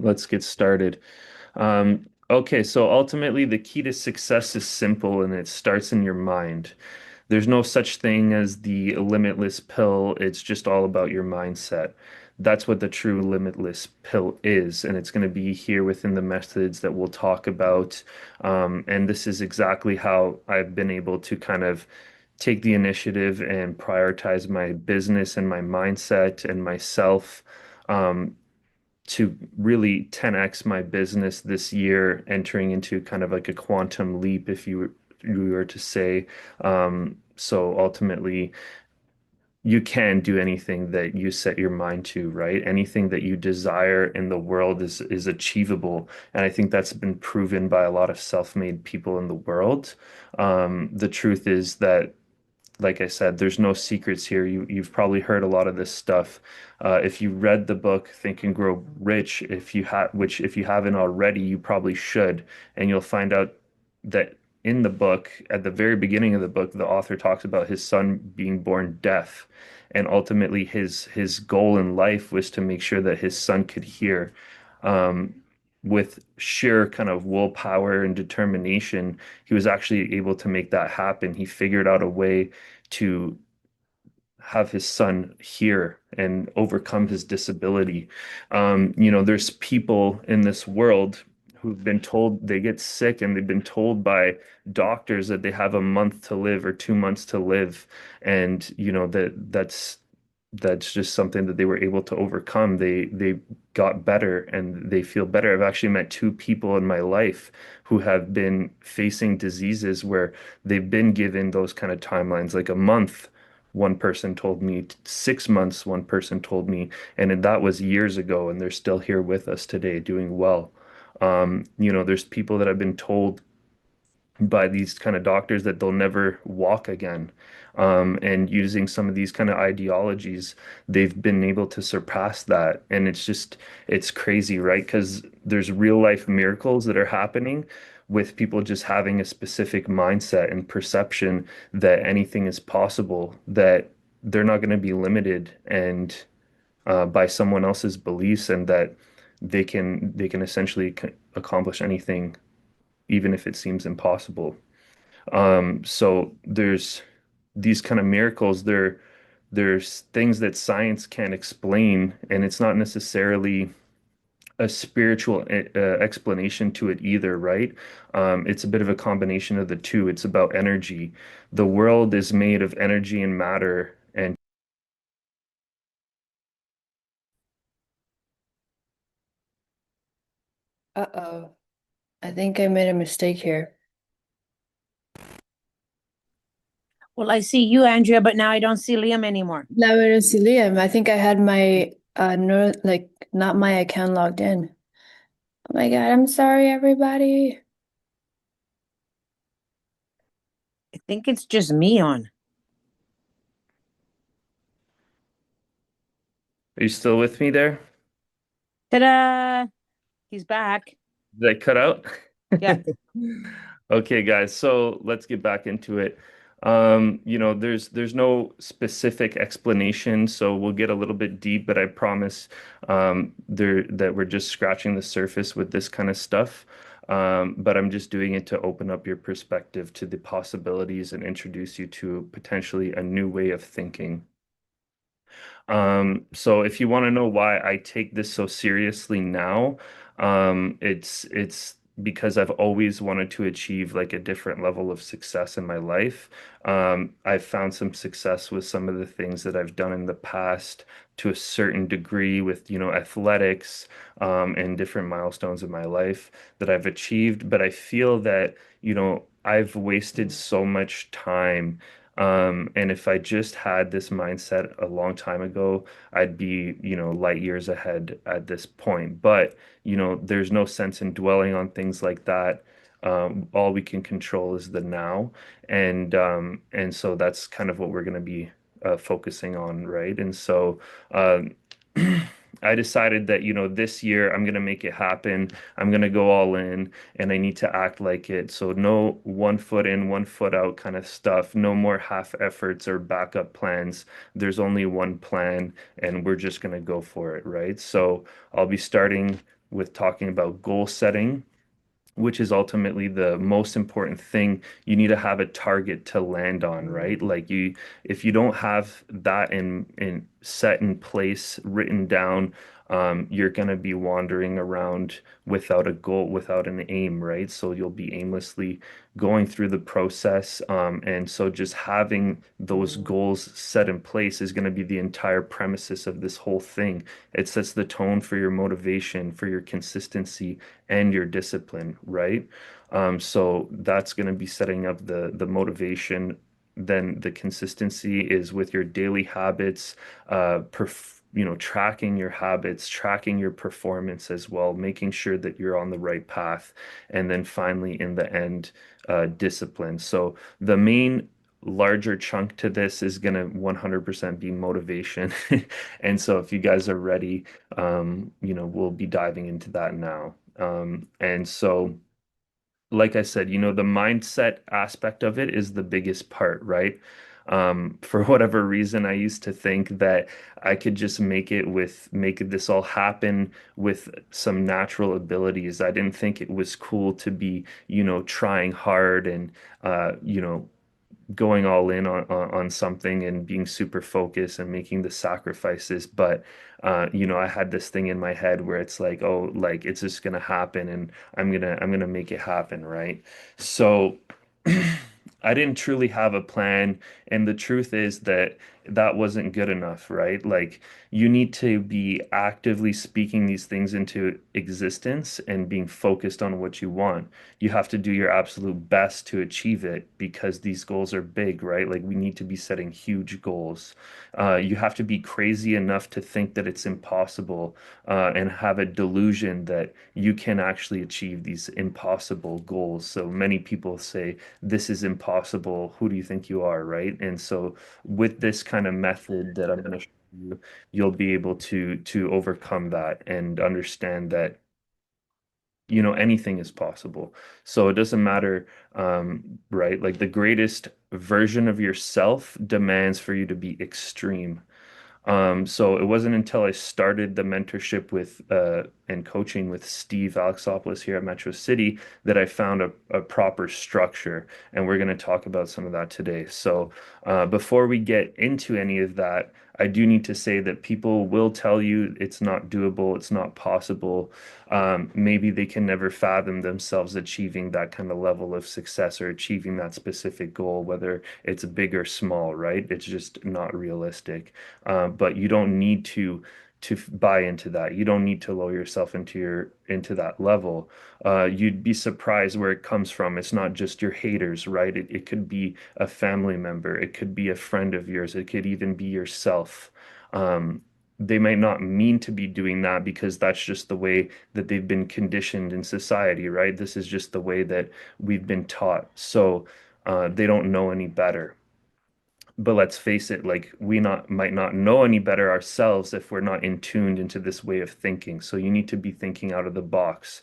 Let's get started. Okay, so ultimately, the key to success is simple and it starts in your mind. There's no such thing as the limitless pill. It's just all about your mindset. That's what the true limitless pill is. And it's going to be here within the methods that we'll talk about. And this is exactly how I've been able to kind of take the initiative and prioritize my business and my mindset and myself. Um, to really 10x my business this year, entering into kind of like a quantum leap, if you were to say. So ultimately, you can do anything that you set your mind to, right? Anything that you desire in the world is achievable, and I think that's been proven by a lot of self-made people in the world. The truth is that like I said, there's no secrets here. You've probably heard a lot of this stuff. If you read the book Think and Grow Rich, if you haven't already, you probably should, and you'll find out that in the book, at the very beginning of the book, the author talks about his son being born deaf, and ultimately his goal in life was to make sure that his son could hear. Um, with sheer kind of willpower and determination, he was actually able to make that happen. He figured out a way to have his son hear and overcome his disability. There's people in this world who've been told they get sick and they've been told by doctors that they have a month to live or 2 months to live. And, that's just something that they were able to overcome. They got better and they feel better. I've actually met two people in my life who have been facing diseases where they've been given those kind of timelines, like a month. One person told me 6 months, one person told me, and that was years ago, and they're still here with us today doing well. There's people that have been told by these kind of doctors that they'll never walk again. And using some of these kind of ideologies, they've been able to surpass that. And it's crazy, right? Because there's real life miracles that are happening with people just having a specific mindset and perception that anything is possible, that they're not going to be limited and by someone else's beliefs, and that they can essentially accomplish anything, even if it seems impossible. So there's these kind of miracles. There's things that science can't explain, and it's not necessarily a spiritual explanation to it either, right? It's a bit of a combination of the two. It's about energy. The world is made of energy and matter, and Uh-oh. I think I made a mistake here. Well, I see you, Andrea, but now I don't see Liam anymore. Now I don't see Liam. I think I had my no like not my account logged in. Oh my God, I'm sorry, everybody. I think it's just me on. are you still with me there? Ta-da! He's back. Did I cut out? Yeah. Okay, guys, so let's get back into it. There's no specific explanation, so we'll get a little bit deep, but I promise there that we're just scratching the surface with this kind of stuff. But I'm just doing it to open up your perspective to the possibilities and introduce you to potentially a new way of thinking. So if you want to know why I take this so seriously now, it's because I've always wanted to achieve like a different level of success in my life. I've found some success with some of the things that I've done in the past to a certain degree with, athletics, and different milestones in my life that I've achieved. But I feel that, I've wasted so much time. And if I just had this mindset a long time ago, I'd be, light years ahead at this point. But, there's no sense in dwelling on things like that. All we can control is the now. And so that's kind of what we're going to be focusing on, right? And so um, I decided that, this year I'm going to make it happen. I'm going to go all in and I need to act like it. So no 1 foot in, 1 foot out kind of stuff. No more half efforts or backup plans. There's only one plan and we're just going to go for it, right? So I'll be starting with talking about goal setting, which is ultimately the most important thing. You need to have a target to land on, right? Like you, if you don't have that in set in place, written down, you're gonna be wandering around without a goal, without an aim, right? So you'll be aimlessly going through the process. And so just having those goals set in place is going to be the entire premises of this whole thing. It sets the tone for your motivation, for your consistency, and your discipline, right? So that's going to be setting up the motivation. Then the consistency is with your daily habits, tracking your habits, tracking your performance as well, making sure that you're on the right path. And then finally, in the end, discipline. So the main larger chunk to this is going to 100% be motivation. And so if you guys are ready, we'll be diving into that now. And so, like I said, the mindset aspect of it is the biggest part, right? For whatever reason, I used to think that I could just make this all happen with some natural abilities. I didn't think it was cool to be, trying hard and, going all in on something and being super focused and making the sacrifices. But I had this thing in my head where it's like, oh, like it's just gonna happen and I'm gonna make it happen, right? So I didn't truly have a plan, and the truth is that that wasn't good enough, right? Like you need to be actively speaking these things into existence and being focused on what you want. You have to do your absolute best to achieve it because these goals are big, right? Like we need to be setting huge goals. You have to be crazy enough to think that it's impossible, and have a delusion that you can actually achieve these impossible goals. So many people say, this is impossible. Who do you think you are, right? And so with this kind of method that I'm going to show you, you'll be able to overcome that and understand that anything is possible. So it doesn't matter, right? Like the greatest version of yourself demands for you to be extreme. So it wasn't until I started the mentorship with and coaching with Steve Alexopoulos here at Metro City that I found a proper structure, and we're going to talk about some of that today. So before we get into any of that, I do need to say that people will tell you it's not doable, it's not possible. Maybe they can never fathom themselves achieving that kind of level of success or achieving that specific goal, whether it's big or small, right? It's just not realistic. But you don't need to buy into that. You don't need to lower yourself into that level. You'd be surprised where it comes from. It's not just your haters, right? It could be a family member. It could be a friend of yours. It could even be yourself. Um, they might not mean to be doing that because that's just the way that they've been conditioned in society, right? This is just the way that we've been taught. So they don't know any better. But let's face it, like we not might not know any better ourselves if we're not in tuned into this way of thinking. So you need to be thinking out of the box.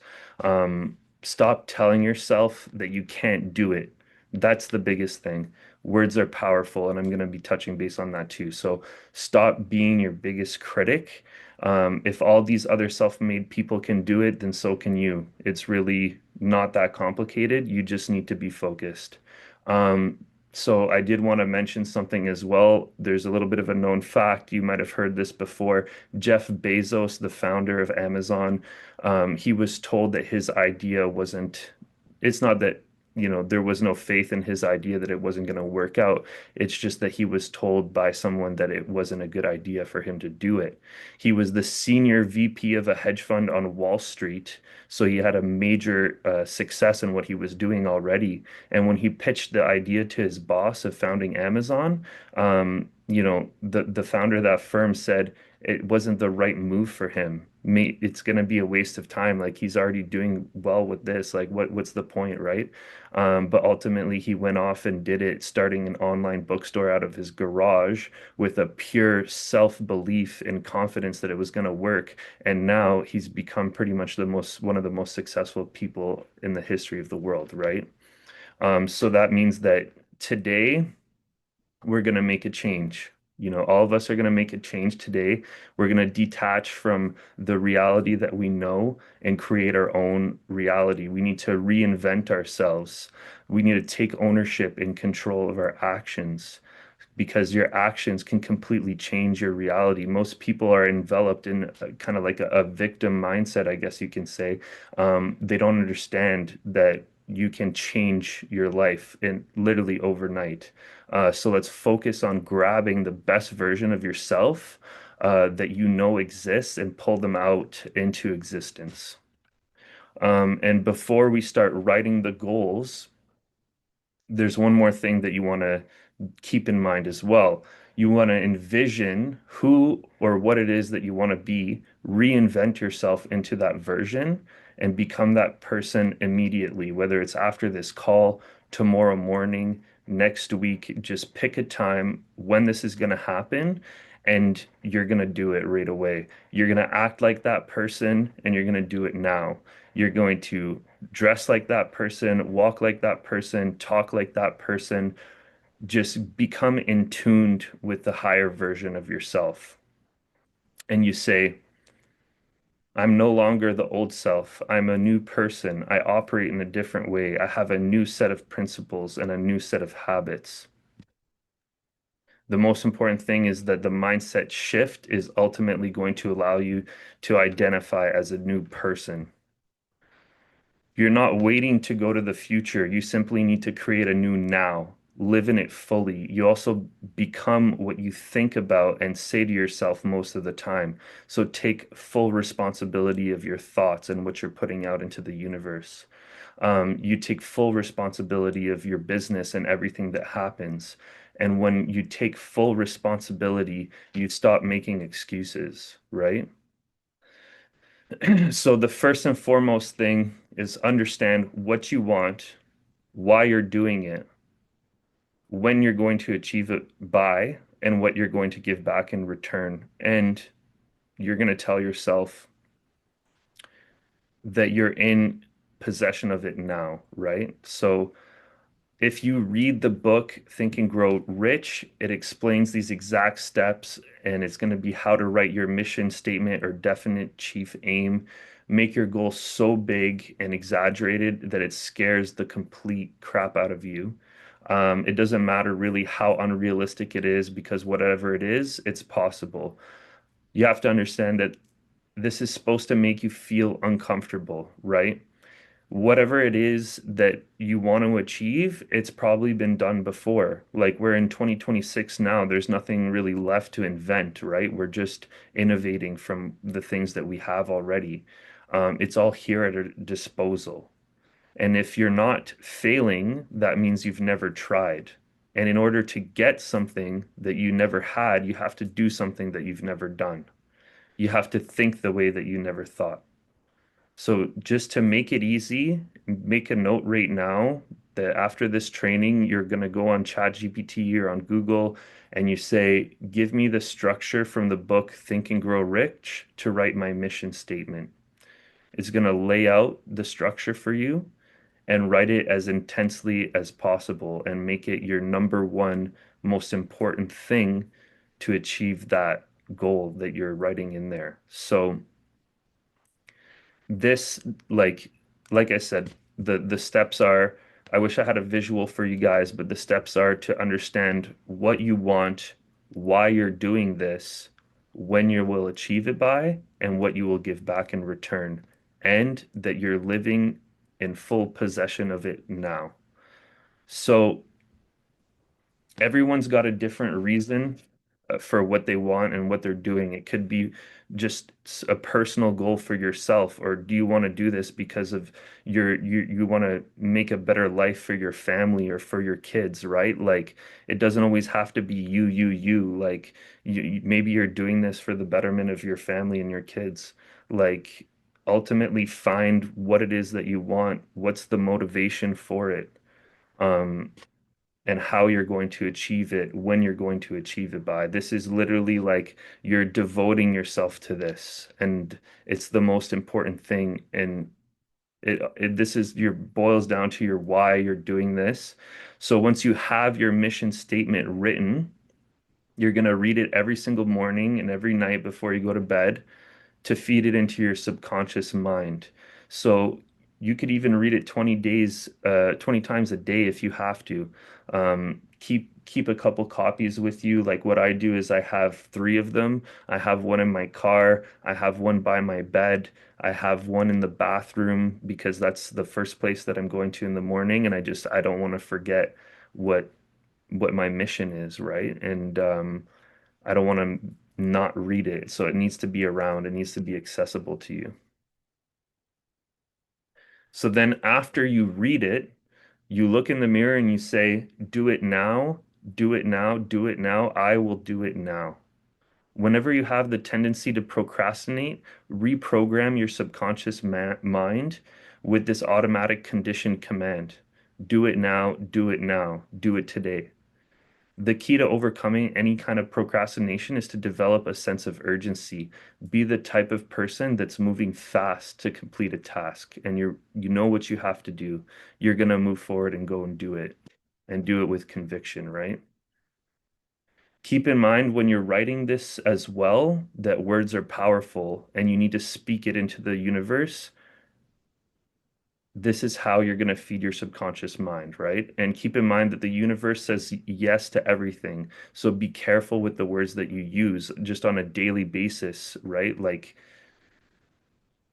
Stop telling yourself that you can't do it. That's the biggest thing. Words are powerful, and I'm going to be touching base on that too. So stop being your biggest critic. If all these other self-made people can do it, then so can you. It's really not that complicated. You just need to be focused. So I did want to mention something as well. There's a little bit of a known fact. You might have heard this before. Jeff Bezos, the founder of Amazon, he was told that his idea wasn't, it's not that, there was no faith in his idea that it wasn't going to work out. It's just that he was told by someone that it wasn't a good idea for him to do it. He was the senior VP of a hedge fund on Wall Street. So he had a major success in what he was doing already. And when he pitched the idea to his boss of founding Amazon, the founder of that firm said it wasn't the right move for him. It's going to be a waste of time. Like he's already doing well with this. Like what's the point, right? But ultimately, he went off and did it, starting an online bookstore out of his garage with a pure self-belief and confidence that it was going to work. And now he's become pretty much one of the most successful people in the history of the world, right? So that means that today we're going to make a change. All of us are going to make a change today. We're going to detach from the reality that we know and create our own reality. We need to reinvent ourselves. We need to take ownership and control of our actions because your actions can completely change your reality. Most people are enveloped in kind of like a victim mindset, I guess you can say. They don't understand that you can change your life in literally overnight. So let's focus on grabbing the best version of yourself that you know exists and pull them out into existence. And before we start writing the goals, there's one more thing that you want to keep in mind as well. You want to envision who or what it is that you want to be, reinvent yourself into that version, and become that person immediately, whether it's after this call, tomorrow morning, next week. Just pick a time when this is going to happen. And you're going to do it right away. You're going to act like that person and you're going to do it now. You're going to dress like that person, walk like that person, talk like that person, just become in tuned with the higher version of yourself. And you say, I'm no longer the old self. I'm a new person. I operate in a different way. I have a new set of principles and a new set of habits. The most important thing is that the mindset shift is ultimately going to allow you to identify as a new person. You're not waiting to go to the future. You simply need to create a new now. Live in it fully. You also become what you think about and say to yourself most of the time. So take full responsibility of your thoughts and what you're putting out into the universe. You take full responsibility of your business and everything that happens. And when you take full responsibility, you stop making excuses, right? So the first and foremost thing is understand what you want, why you're doing it, when you're going to achieve it by, and what you're going to give back in return. And you're going to tell yourself that you're in possession of it now, right? So if you read the book Think and Grow Rich, it explains these exact steps, and it's going to be how to write your mission statement or definite chief aim. Make your goal so big and exaggerated that it scares the complete crap out of you. It doesn't matter really how unrealistic it is because whatever it is, it's possible. You have to understand that this is supposed to make you feel uncomfortable, right? Whatever it is that you want to achieve, it's probably been done before. Like we're in 2026 now, there's nothing really left to invent, right? We're just innovating from the things that we have already. It's all here at our disposal. And if you're not failing, that means you've never tried. And in order to get something that you never had, you have to do something that you've never done. You have to think the way that you never thought. So just to make it easy, make a note right now that after this training, you're going to go on ChatGPT or on Google and you say, give me the structure from the book Think and Grow Rich to write my mission statement. It's going to lay out the structure for you and write it as intensely as possible and make it your number one most important thing to achieve that goal that you're writing in there. So this like I said, the steps are, I wish I had a visual for you guys, but the steps are to understand what you want, why you're doing this, when you will achieve it by, and what you will give back in return, and that you're living in full possession of it now. So everyone's got a different reason for what they want and what they're doing. It could be just a personal goal for yourself, or do you want to do this because of you want to make a better life for your family or for your kids, right? Like it doesn't always have to be you. Like maybe you're doing this for the betterment of your family and your kids. Like ultimately find what it is that you want, what's the motivation for it. Um, and how you're going to achieve it, when you're going to achieve it by. This is literally like you're devoting yourself to this, and it's the most important thing. And this is your boils down to your why you're doing this. So once you have your mission statement written, You're going to read it every single morning and every night before you go to bed to feed it into your subconscious mind. So you could even read it 20 times a day if you have to. Keep a couple copies with you. Like what I do is I have three of them. I have one in my car. I have one by my bed. I have one in the bathroom because that's the first place that I'm going to in the morning, and I don't want to forget what what my mission is, right? And I don't want to not read it. So it needs to be around, it needs to be accessible to you. So then after you read it, you look in the mirror and you say, do it now, do it now, do it now. I will do it now. Whenever you have the tendency to procrastinate, reprogram your subconscious mind with this automatic condition command. Do it now, do it now, do it today. The key to overcoming any kind of procrastination is to develop a sense of urgency. Be the type of person that's moving fast to complete a task and you know what you have to do. You're going to move forward and go and do it with conviction, right? Keep in mind when you're writing this as well that words are powerful and you need to speak it into the universe. This is how you're going to feed your subconscious mind, right? And keep in mind that the universe says yes to everything. So be careful with the words that you use just on a daily basis, right? Like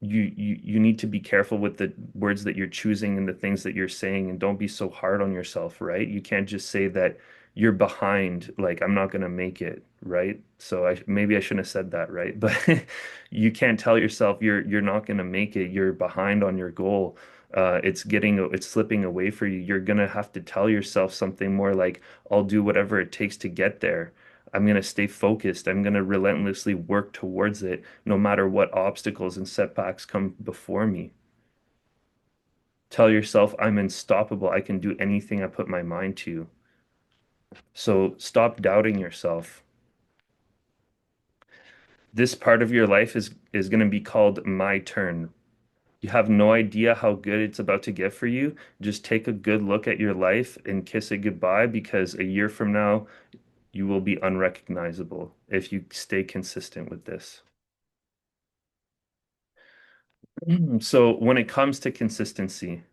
you need to be careful with the words that you're choosing and the things that you're saying, and don't be so hard on yourself, right? You can't just say that you're behind, like I'm not gonna make it, right? So I maybe I shouldn't have said that, right? But you can't tell yourself you're not gonna make it, you're behind on your goal. It's slipping away for you. You're gonna have to tell yourself something more like, I'll do whatever it takes to get there. I'm going to stay focused. I'm going to relentlessly work towards it, no matter what obstacles and setbacks come before me. Tell yourself, I'm unstoppable. I can do anything I put my mind to. So stop doubting yourself. This part of your life is going to be called my turn. You have no idea how good it's about to get for you. Just take a good look at your life and kiss it goodbye because a year from now, you will be unrecognizable if you stay consistent with this. So when it comes to consistency,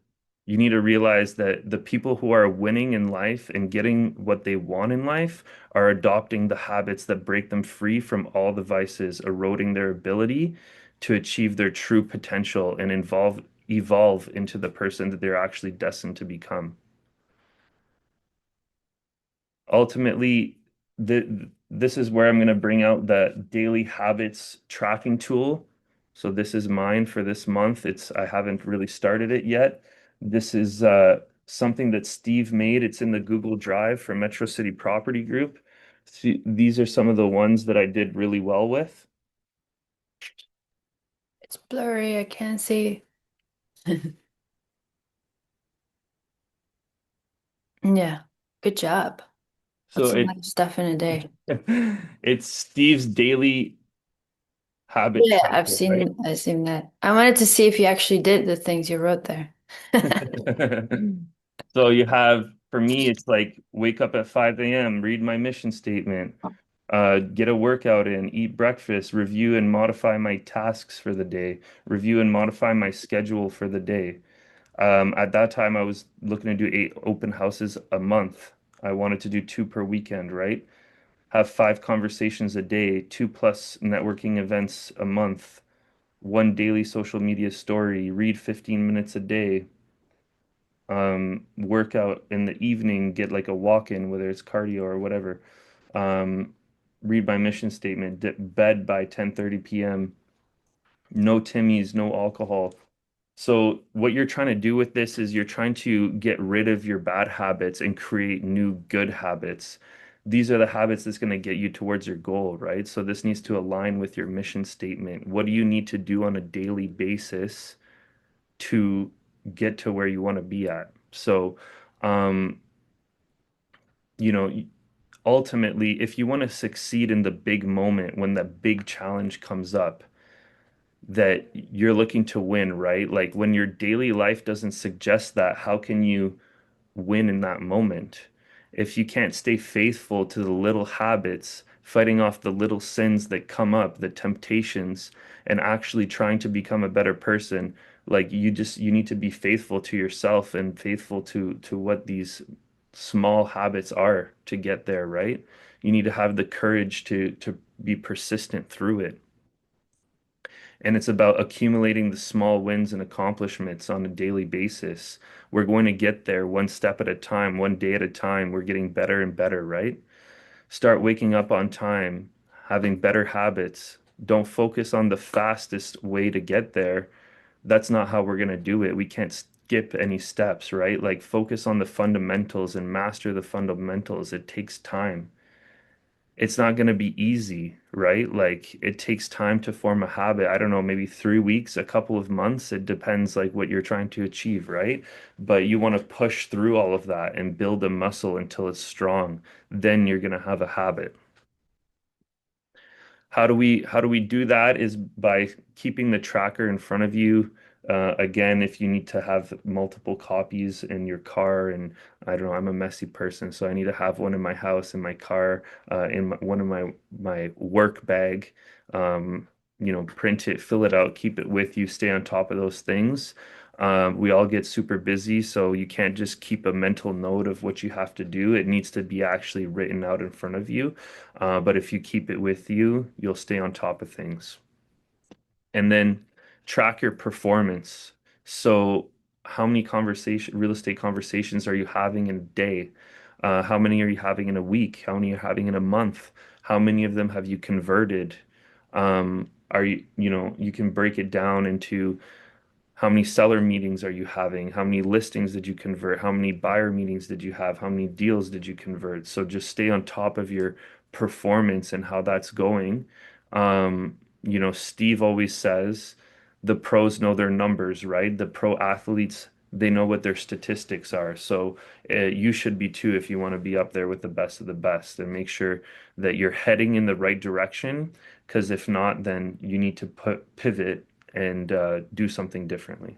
you need to realize that the people who are winning in life and getting what they want in life are adopting the habits that break them free from all the vices, eroding their ability to achieve their true potential and evolve into the person that they're actually destined to become. Ultimately, this is where I'm going to bring out the daily habits tracking tool. So this is mine for this month. I haven't really started it yet. This is something that Steve made. It's in the Google Drive for Metro City Property Group. See, these are some of the ones that I did really well with. It's blurry, I can't see. Yeah, good job. So That's a it lot of stuff in a day. it's Steve's daily habit Yeah, tracker, right? I've seen that. I wanted to see if you actually did the things you wrote there. So you have, for me, it's like wake up at 5 a.m., read my mission statement, get a workout in, eat breakfast, review and modify my tasks for the day, review and modify my schedule for the day. At that time, I was looking to do 8 open houses a month. I wanted to do two per weekend, right? Have 5 conversations a day, two plus networking events a month, one daily social media story, read 15 minutes a day, work out in the evening, get like a walk in, whether it's cardio or whatever. Um, Read my mission statement, bed by 10:30 p.m. No Timmies, no alcohol. So what you're trying to do with this is you're trying to get rid of your bad habits and create new good habits. These are the habits that's going to get you towards your goal, right? So this needs to align with your mission statement. What do you need to do on a daily basis to get to where you want to be at? So, um, you know, ultimately, if you want to succeed in the big moment when that big challenge comes up, that you're looking to win, right? Like when your daily life doesn't suggest that, how can you win in that moment? If you can't stay faithful to the little habits, fighting off the little sins that come up, the temptations, and actually trying to become a better person, like you need to be faithful to yourself and faithful to what these small habits are to get there, right? You need to have the courage to be persistent through it. And it's about accumulating the small wins and accomplishments on a daily basis. We're going to get there one step at a time, one day at a time. We're getting better and better, right? Start waking up on time, having better habits. Don't focus on the fastest way to get there. That's not how we're going to do it. We can't skip any steps, right? Like focus on the fundamentals and master the fundamentals. It takes time. It's not going to be easy, right? Like it takes time to form a habit. I don't know, maybe 3 weeks, a couple of months. It depends like what you're trying to achieve, right? But you want to push through all of that and build a muscle until it's strong. Then you're going to have a habit. How do we do that is by keeping the tracker in front of you. Again, if you need to have multiple copies in your car, and I don't know, I'm a messy person, so I need to have one in my house, in my car, one of my work bag. Print it, fill it out, keep it with you, stay on top of those things. We all get super busy, so you can't just keep a mental note of what you have to do. It needs to be actually written out in front of you. But if you keep it with you, you'll stay on top of things. And then track your performance. So, how many real estate conversations are you having in a day? How many are you having in a week? How many are you having in a month? How many of them have you converted? You can break it down into how many seller meetings are you having? How many listings did you convert? How many buyer meetings did you have? How many deals did you convert? So just stay on top of your performance and how that's going. Steve always says the pros know their numbers, right? The pro athletes, they know what their statistics are. So you should be too if you want to be up there with the best of the best and make sure that you're heading in the right direction. Because if not, then you need to pivot and do something differently.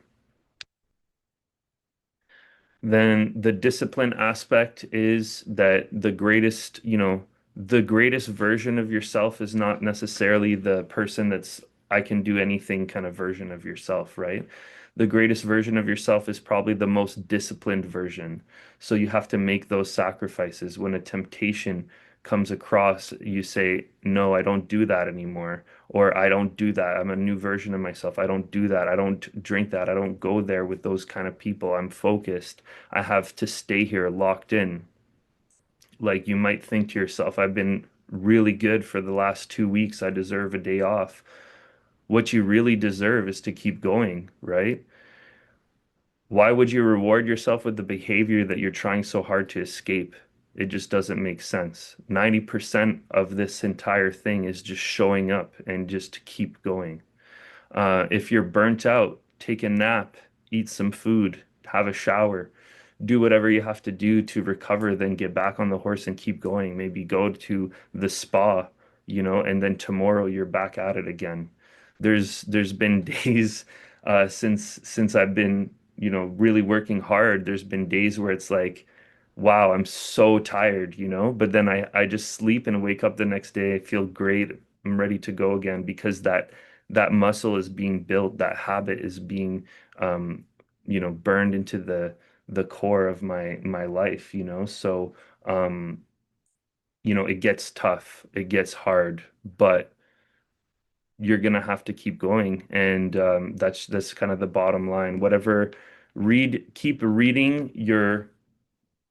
Then the discipline aspect is that the greatest version of yourself is not necessarily the person that's I can do anything kind of version of yourself, right? The greatest version of yourself is probably the most disciplined version. So you have to make those sacrifices. When a temptation comes across, you say, no, I don't do that anymore. Or I don't do that. I'm a new version of myself. I don't do that. I don't drink that. I don't go there with those kind of people. I'm focused. I have to stay here locked in. Like you might think to yourself, I've been really good for the last 2 weeks. I deserve a day off. What you really deserve is to keep going, right? Why would you reward yourself with the behavior that you're trying so hard to escape? It just doesn't make sense. 90% of this entire thing is just showing up and just to keep going. If you're burnt out, take a nap, eat some food, have a shower, do whatever you have to do to recover, then get back on the horse and keep going. Maybe go to the spa, and then tomorrow you're back at it again. There's been days since I've been, really working hard. There's been days where it's like, wow, I'm so tired, but then I just sleep and wake up the next day. I feel great. I'm ready to go again because that muscle is being built, that habit is being burned into the core of my life, so it gets tough, it gets hard, but you're gonna have to keep going, and that's kind of the bottom line. Keep reading your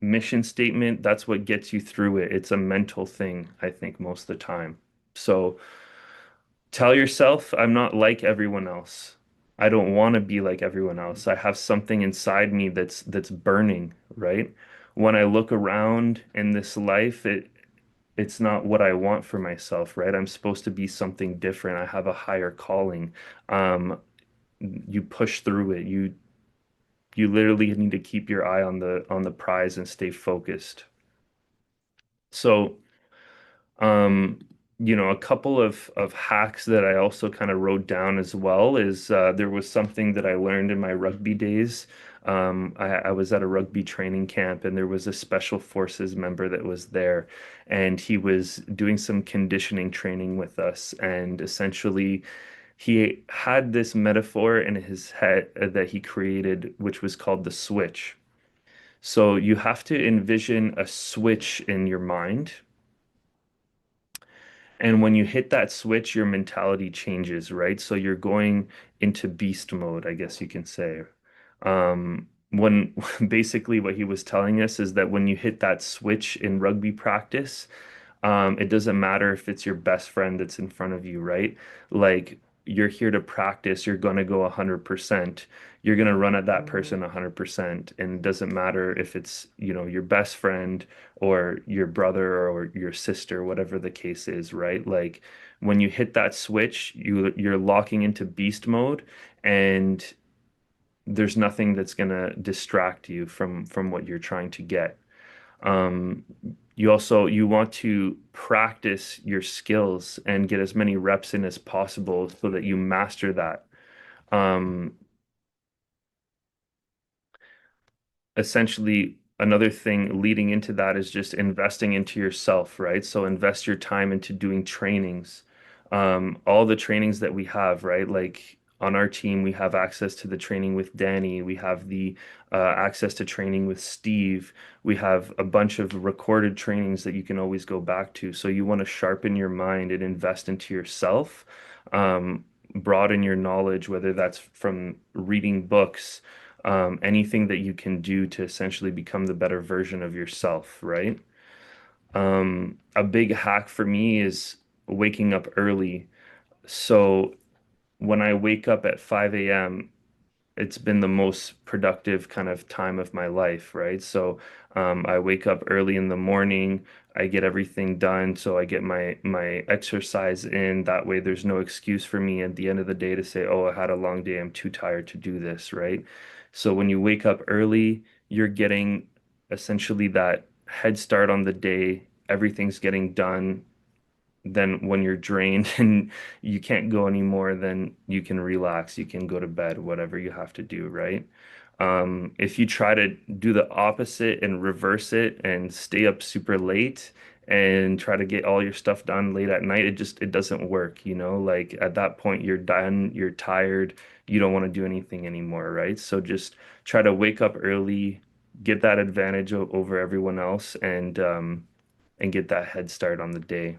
mission statement. That's what gets you through it. It's a mental thing, I think, most of the time. So tell yourself, I'm not like everyone else. I don't want to be like everyone else. I have something inside me that's burning, right? When I look around in this life, it's not what I want for myself, right? I'm supposed to be something different. I have a higher calling. Um, you push through it. You literally need to keep your eye on the prize and stay focused. So, um, a couple of hacks that I also kind of wrote down as well is there was something that I learned in my rugby days. I was at a rugby training camp and there was a special forces member that was there, and he was doing some conditioning training with us. And essentially, he had this metaphor in his head that he created, which was called the switch. So you have to envision a switch in your mind. And when you hit that switch, your mentality changes, right? So you're going into beast mode, I guess you can say. When basically what he was telling us is that when you hit that switch in rugby practice, it doesn't matter if it's your best friend that's in front of you, right? Like you're here to practice, you're going to go 100%. You're going to run at that person 100%. And it doesn't matter if it's, your best friend or your brother or your sister, whatever the case is, right? Like when you hit that switch, you're locking into beast mode, and there's nothing that's going to distract you from what you're trying to get. Um, you want to practice your skills and get as many reps in as possible so that you master that. Um, Essentially, another thing leading into that is just investing into yourself, right? So invest your time into doing trainings. All the trainings that we have, right? Like on our team, we have access to the training with Danny. We have the access to training with Steve. We have a bunch of recorded trainings that you can always go back to. So you want to sharpen your mind and invest into yourself. Broaden your knowledge, whether that's from reading books, anything that you can do to essentially become the better version of yourself, right? A big hack for me is waking up early. So when I wake up at 5 a.m., it's been the most productive kind of time of my life, right? So I wake up early in the morning, I get everything done, so I get my exercise in. That way, there's no excuse for me at the end of the day to say, "Oh, I had a long day, I'm too tired to do this," right? So when you wake up early, you're getting essentially that head start on the day. Everything's getting done. Then when you're drained and you can't go anymore, then you can relax, you can go to bed, whatever you have to do, right? If you try to do the opposite and reverse it and stay up super late and try to get all your stuff done late at night, it doesn't work, Like at that point you're done, you're tired, you don't want to do anything anymore, right? So just try to wake up early, get that advantage over everyone else, and get that head start on the day.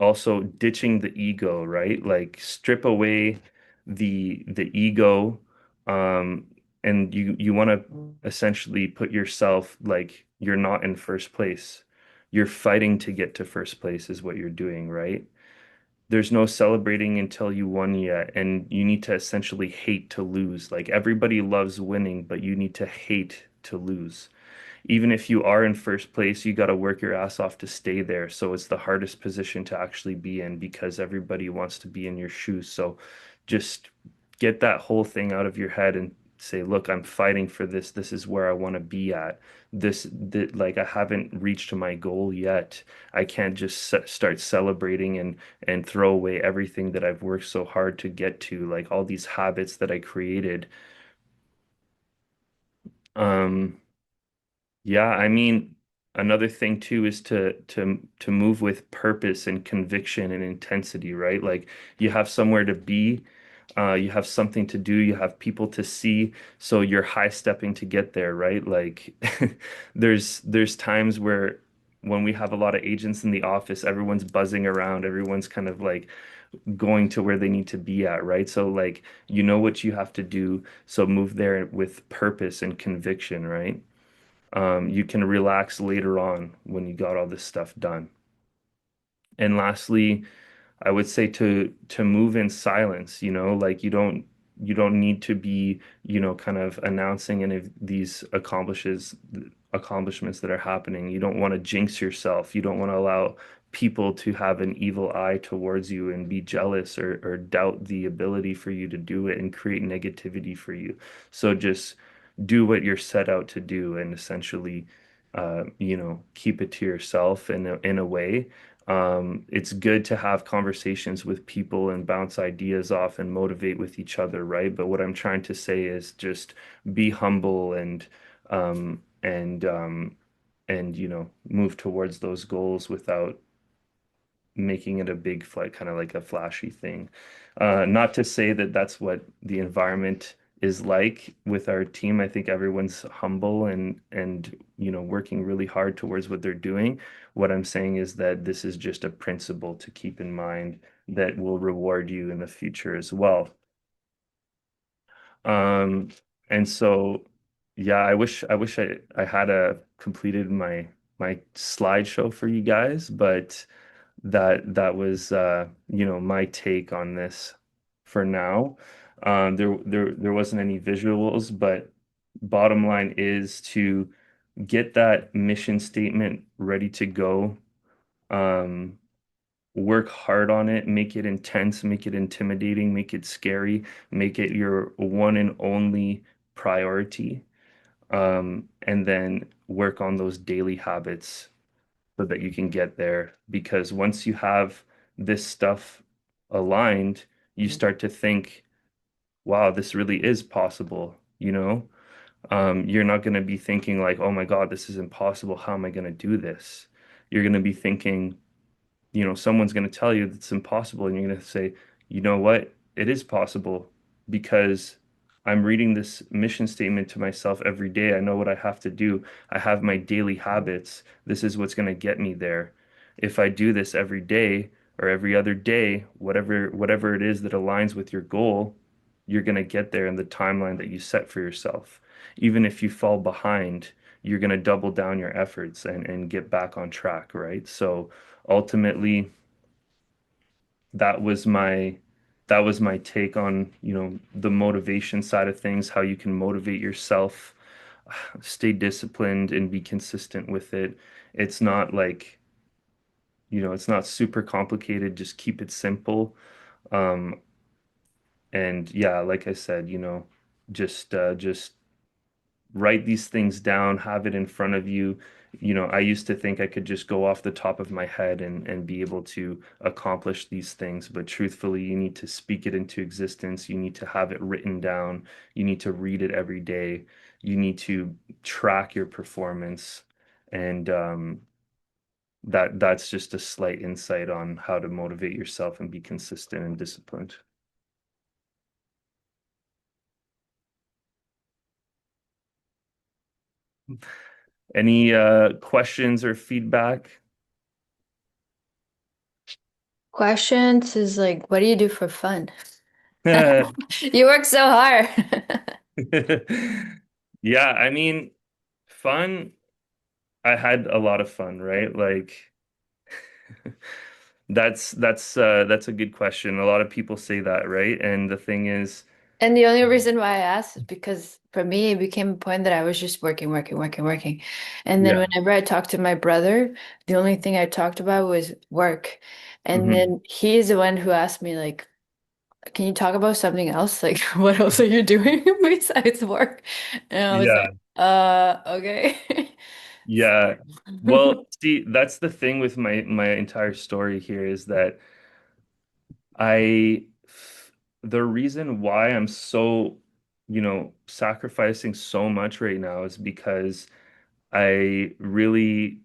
Also ditching the ego, right? Like strip away the ego, um, and you want to essentially put yourself like you're not in first place. You're fighting to get to first place is what you're doing, right? There's no celebrating until you won yet, and you need to essentially hate to lose. Like everybody loves winning, but you need to hate to lose. Even if you are in first place, you got to work your ass off to stay there. So it's the hardest position to actually be in because everybody wants to be in your shoes. So just get that whole thing out of your head and say, look, I'm fighting for this. This is where I want to be at. Like I haven't reached my goal yet. I can't just start celebrating and throw away everything that I've worked so hard to get to, like all these habits that I created. Um, Yeah, I mean, another thing too is to move with purpose and conviction and intensity, right? Like you have somewhere to be, you have something to do, you have people to see, so you're high stepping to get there, right? Like there's times where when we have a lot of agents in the office, everyone's buzzing around, everyone's kind of like going to where they need to be at, right? So like you know what you have to do, so move there with purpose and conviction, right? You can relax later on when you got all this stuff done. And lastly, I would say to move in silence, like you don't need to be, kind of announcing any of these accomplishments that are happening. You don't want to jinx yourself. You don't want to allow people to have an evil eye towards you and be jealous or doubt the ability for you to do it and create negativity for you. So just do what you're set out to do and essentially keep it to yourself in a way. It's good to have conversations with people and bounce ideas off and motivate with each other, right? But what I'm trying to say is just be humble um, and and move towards those goals without making it a big flight, kind of like a flashy thing. Not to say that that's what the environment is like with our team. I think everyone's humble and working really hard towards what they're doing. What I'm saying is that this is just a principle to keep in mind that will reward you in the future as well. Um, and so yeah, I wish I had completed my slideshow for you guys, but that was my take on this for now. There wasn't any visuals, but bottom line is to get that mission statement ready to go. Um, Work hard on it, make it intense, make it intimidating, make it scary, make it your one and only priority. And then work on those daily habits so that you can get there. Because once you have this stuff aligned, you start to think, wow, this really is possible, you know? You're not going to be thinking like, oh my God, this is impossible. How am I going to do this? You're going to be thinking, someone's going to tell you it's impossible, and you're going to say, you know what? It is possible because I'm reading this mission statement to myself every day. I know what I have to do. I have my daily habits. This is what's going to get me there. If I do this every day or every other day, whatever it is that aligns with your goal, you're going to get there in the timeline that you set for yourself. Even if you fall behind, you're going to double down your efforts and get back on track, right? So ultimately that was my that was my take on, the motivation side of things, how you can motivate yourself, stay disciplined and be consistent with it. It's not like, it's not super complicated. Just keep it simple. Um, and yeah, like I said, just write these things down, have it in front of you. I used to think I could just go off the top of my head and be able to accomplish these things, but truthfully, you need to speak it into existence. You need to have it written down. You need to read it every day. You need to track your performance. And that's just a slight insight on how to motivate yourself and be consistent and disciplined. Any questions or feedback? Questions is like, what do you do for fun? You work so hard. Yeah, I mean, fun, I had a lot of fun, right? Like that's a good question. A lot of people say that, right? And the thing is, And the only reason why I asked is because for me, it became a point that I was just working, working, working, working. And then yeah. whenever I talked to my brother, the only thing I talked about was work. And Hmm. then he's the one who asked me, like, can you talk about something else? Like, what else are you doing besides work? And I was Yeah. like, okay. Yeah. Well, see, that's the thing with my entire story here is that I the reason why I'm so, sacrificing so much right now is because I really,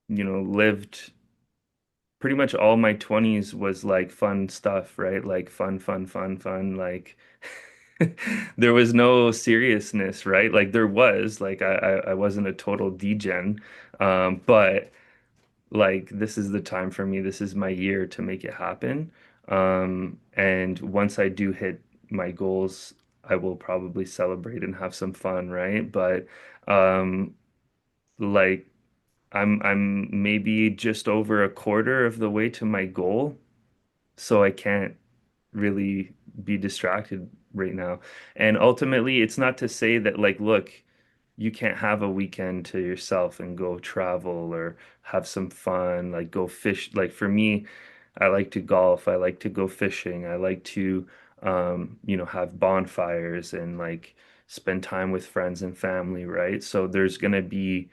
lived pretty much all my 20s was like fun stuff, right? Like fun, fun, fun, fun. Like there was no seriousness, right? Like there was, like I wasn't a total degen, but like this is the time for me. This is my year to make it happen. And once I do hit my goals, I will probably celebrate and have some fun, right? But um, like I'm maybe just over a quarter of the way to my goal, so I can't really be distracted right now. And ultimately, it's not to say that like, look, you can't have a weekend to yourself and go travel or have some fun, like go fish. Like for me, I like to golf, I like to go fishing, I like to have bonfires and like spend time with friends and family, right? So there's gonna be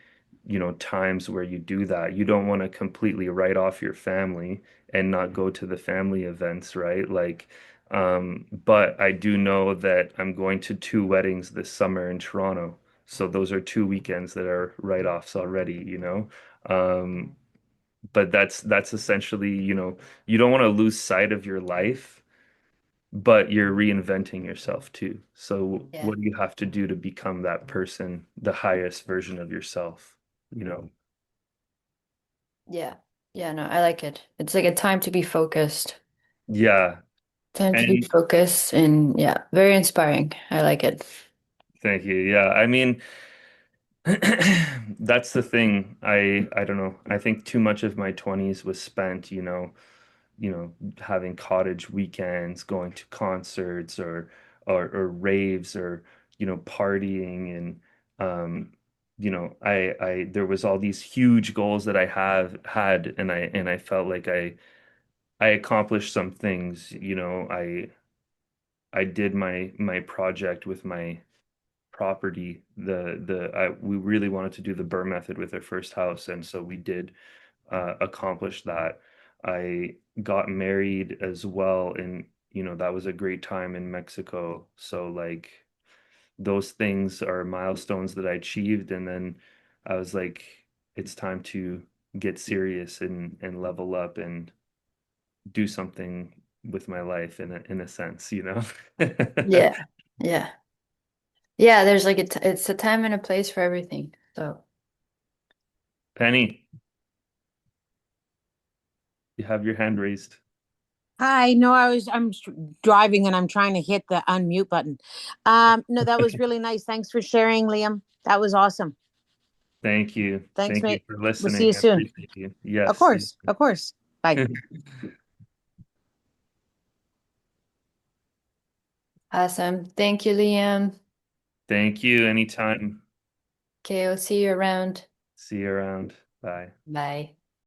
times where you do that. You don't want to completely write off your family and not go to the family events, right? Like, but I do know that I'm going to two weddings this summer in Toronto. So those are two weekends that are write-offs already. Um, but that's essentially, you don't want to lose sight of your life, but you're reinventing yourself too. So Yeah. what do you have to do to become that person, the highest version of yourself? You know? Yeah. Yeah, no, I like it. It's like a time to be focused. Yeah. Time to be And focused and yeah, very inspiring. I like it. thank you. Yeah. I mean, that's the thing. I don't know. I think too much of my 20s was spent, having cottage weekends, going to concerts or raves or, partying and I there was all these huge goals that I have had and I felt like I accomplished some things. I did my project with my property. We really wanted to do the Burr method with our first house, and so we did accomplish that. I got married as well, and that was a great time in Mexico. So like those things are milestones that I achieved, and then I was like, it's time to get serious and level up and do something with my life in a sense. Yeah. Yeah. Yeah, there's like it's a time and a place for everything. So, Penny, you have your hand raised. Hi, no, driving and I'm trying to hit the unmute button. No, that was really nice. Thanks for sharing, Liam. That was awesome. Thank you. Thanks, Thank you mate. for We'll see listening. you I soon. appreciate you. Of Yes. course, of course. Bye. awesome. Thank you, Liam. Thank you. Anytime. Okay, I'll see you around. See you around. Bye. Bye.